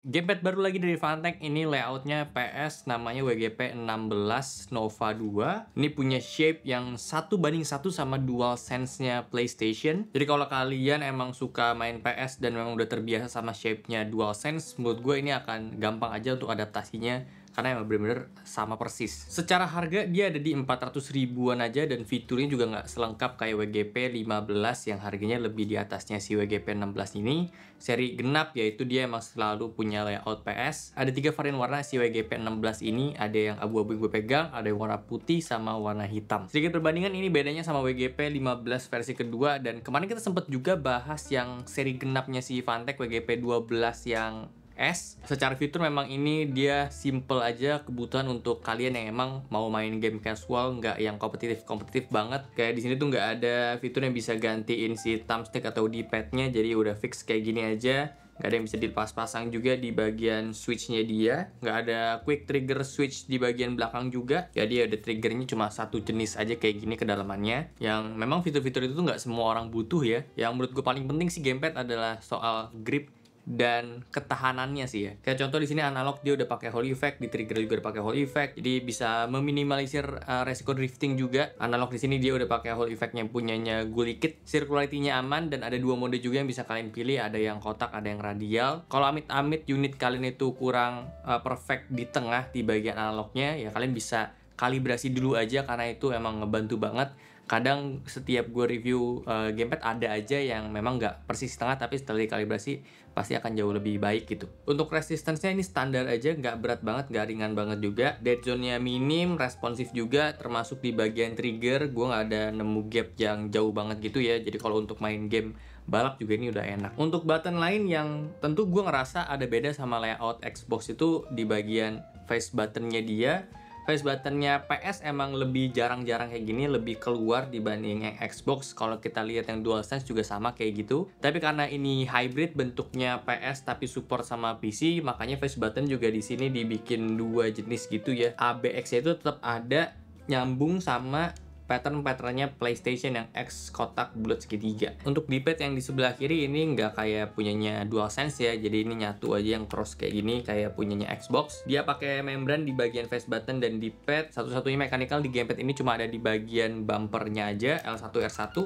Gamepad baru lagi dari Fantech, ini layoutnya PS, namanya WGP 16 Nova 2. Ini punya shape yang 1:1 sama DualSense-nya PlayStation. Jadi kalau kalian emang suka main PS dan memang udah terbiasa sama shape-nya DualSense, menurut gue ini akan gampang aja untuk adaptasinya. Karena emang bener-bener sama persis. Secara harga dia ada di 400 ribuan aja dan fiturnya juga nggak selengkap kayak WGP 15 yang harganya lebih di atasnya si WGP 16 ini. Seri genap yaitu dia emang selalu punya layout PS. Ada 3 varian warna si WGP 16 ini, ada yang abu-abu yang gue pegang, ada yang warna putih sama warna hitam. Sedikit perbandingan ini bedanya sama WGP 15 versi kedua, dan kemarin kita sempat juga bahas yang seri genapnya si Fantech WGP 12 yang S. Secara fitur memang ini dia simple aja, kebutuhan untuk kalian yang emang mau main game casual, nggak yang kompetitif banget. Kayak di sini tuh nggak ada fitur yang bisa gantiin si thumbstick atau D-pad-nya, jadi udah fix kayak gini aja. Nggak ada yang bisa dilepas-pasang juga di bagian switch-nya dia. Nggak ada quick trigger switch di bagian belakang juga. Jadi ada triggernya cuma satu jenis aja kayak gini kedalamannya. Yang memang fitur-fitur itu tuh nggak semua orang butuh ya. Yang menurut gue paling penting sih gamepad adalah soal grip dan ketahanannya sih ya. Kayak contoh di sini analog dia udah pakai Hall effect, di trigger juga udah pakai Hall effect, jadi bisa meminimalisir resiko drifting juga. Analog di sini dia udah pakai Hall effect-nya punyanya Gulikit. Circularity-nya aman dan ada dua mode juga yang bisa kalian pilih, ada yang kotak, ada yang radial. Kalau amit-amit unit kalian itu kurang perfect di tengah di bagian analognya, ya kalian bisa kalibrasi dulu aja karena itu emang ngebantu banget. Kadang setiap gue review gamepad ada aja yang memang nggak persis setengah, tapi setelah dikalibrasi pasti akan jauh lebih baik gitu. Untuk resistance-nya ini standar aja, nggak berat banget, nggak ringan banget juga. Dead zone-nya minim, responsif juga, termasuk di bagian trigger gue nggak ada nemu gap yang jauh banget gitu ya. Jadi kalau untuk main game balap juga ini udah enak. Untuk button lain yang tentu gue ngerasa ada beda sama layout Xbox itu di bagian face button-nya dia. Face buttonnya PS emang lebih jarang-jarang kayak gini, lebih keluar dibanding yang Xbox. Kalau kita lihat yang DualSense juga sama kayak gitu. Tapi karena ini hybrid bentuknya PS tapi support sama PC, makanya face button juga di sini dibikin dua jenis gitu ya. ABX itu tetap ada nyambung sama pattern-patternnya PlayStation yang X kotak bulat segitiga. Untuk D-pad yang di sebelah kiri ini nggak kayak punyanya DualSense ya, jadi ini nyatu aja yang cross kayak gini kayak punyanya Xbox. Dia pakai membran di bagian face button dan D-pad. Satu-satunya mechanical di gamepad ini cuma ada di bagian bumpernya aja, L1 R1.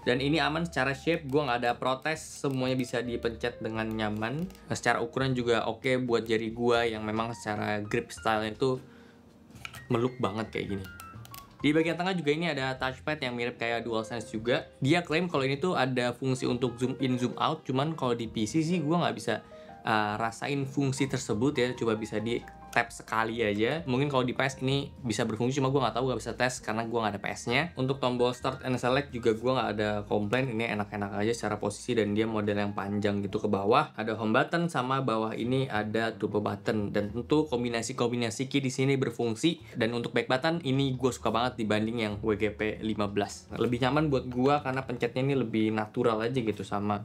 Dan ini aman secara shape, gue nggak ada protes, semuanya bisa dipencet dengan nyaman. Nah, secara ukuran juga oke buat jari gue yang memang secara grip style itu meluk banget kayak gini. Di bagian tengah juga ini ada touchpad yang mirip kayak DualSense juga. Dia klaim kalau ini tuh ada fungsi untuk zoom in, zoom out. Cuman kalau di PC sih gue nggak bisa rasain fungsi tersebut ya. Coba bisa di tap sekali aja. Mungkin kalau di PS ini bisa berfungsi, cuma gue nggak tahu, nggak bisa tes karena gue nggak ada PS-nya. Untuk tombol start and select juga gue nggak ada komplain. Ini enak-enak aja secara posisi dan dia model yang panjang gitu ke bawah. Ada home button sama bawah ini ada turbo button, dan tentu kombinasi-kombinasi key di sini berfungsi. Dan untuk back button ini gue suka banget dibanding yang WGP 15. Lebih nyaman buat gue karena pencetnya ini lebih natural aja gitu sama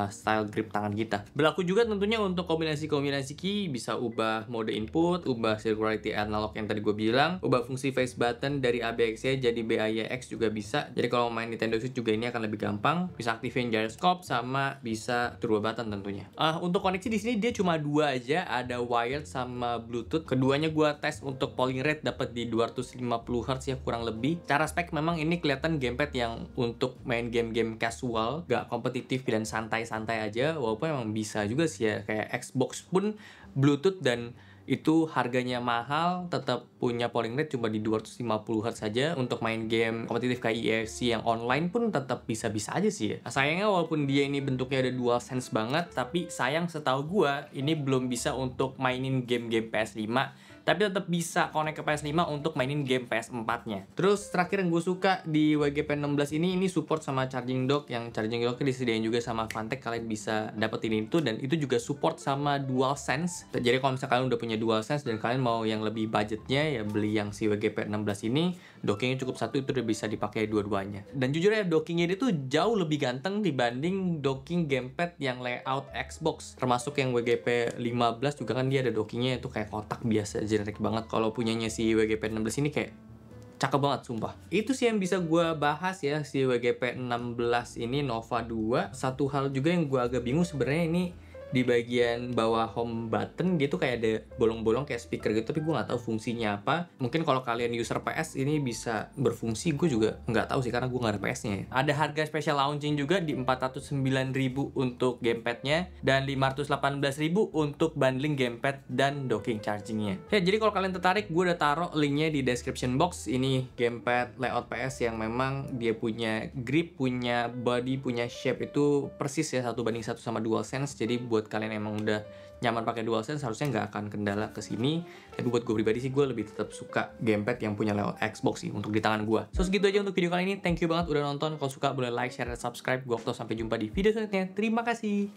style grip tangan kita. Berlaku juga tentunya untuk kombinasi-kombinasi key, bisa ubah mode input, ubah circularity analog yang tadi gue bilang, ubah fungsi face button dari ABX-nya jadi BAYX juga bisa. Jadi kalau main Nintendo Switch juga ini akan lebih gampang. Bisa aktifin gyroscope sama bisa turbo button tentunya. Untuk koneksi di sini dia cuma dua aja, ada wired sama Bluetooth. Keduanya gue tes untuk polling rate dapat di 250 Hz ya kurang lebih. Cara spek memang ini kelihatan gamepad yang untuk main game-game casual, gak kompetitif dan santai-santai aja, walaupun emang bisa juga sih ya, kayak Xbox pun Bluetooth dan itu harganya mahal, tetap punya polling rate cuma di 250 Hz saja. Untuk main game kompetitif kayak EFC yang online pun tetap bisa-bisa aja sih ya. Sayangnya walaupun dia ini bentuknya ada DualSense banget, tapi sayang setahu gua ini belum bisa untuk mainin game-game PS5, tapi tetap bisa connect ke PS5 untuk mainin game PS4-nya. Terus terakhir yang gue suka di WGP 16 ini support sama charging dock, yang charging docknya disediain juga sama Fantech, kalian bisa dapetin itu, dan itu juga support sama DualSense. Jadi kalau misalnya kalian udah punya DualSense dan kalian mau yang lebih budgetnya ya beli yang si WGP 16 ini, dockingnya cukup satu, itu udah bisa dipakai dua-duanya. Dan jujur ya, dockingnya itu jauh lebih ganteng dibanding docking gamepad yang layout Xbox. Termasuk yang WGP 15 juga kan dia ada dockingnya itu kayak kotak biasa, generik banget. Kalau punyanya si WGP 16 ini kayak cakep banget sumpah. Itu sih yang bisa gue bahas ya, si WGP 16 ini Nova 2. Satu hal juga yang gue agak bingung sebenarnya, ini di bagian bawah home button dia tuh kayak ada bolong-bolong kayak speaker gitu, tapi gue nggak tahu fungsinya apa. Mungkin kalau kalian user PS ini bisa berfungsi, gue juga nggak tahu sih karena gue nggak ada PS-nya ya. Ada harga special launching juga di 409.000 untuk gamepadnya dan 518.000 untuk bundling gamepad dan docking chargingnya. Ya, jadi kalau kalian tertarik, gue udah taruh linknya di description box. Ini gamepad layout PS yang memang dia punya grip, punya body, punya shape itu persis ya 1:1 sama DualSense. Jadi buat kalian yang emang udah nyaman pakai DualSense harusnya nggak akan kendala ke sini. Tapi buat gue pribadi sih gue lebih tetap suka gamepad yang punya layout Xbox sih untuk di tangan gue. So segitu aja untuk video kali ini. Thank you banget udah nonton. Kalau suka boleh like, share, dan subscribe. Gue Okto, sampai jumpa di video selanjutnya. Terima kasih.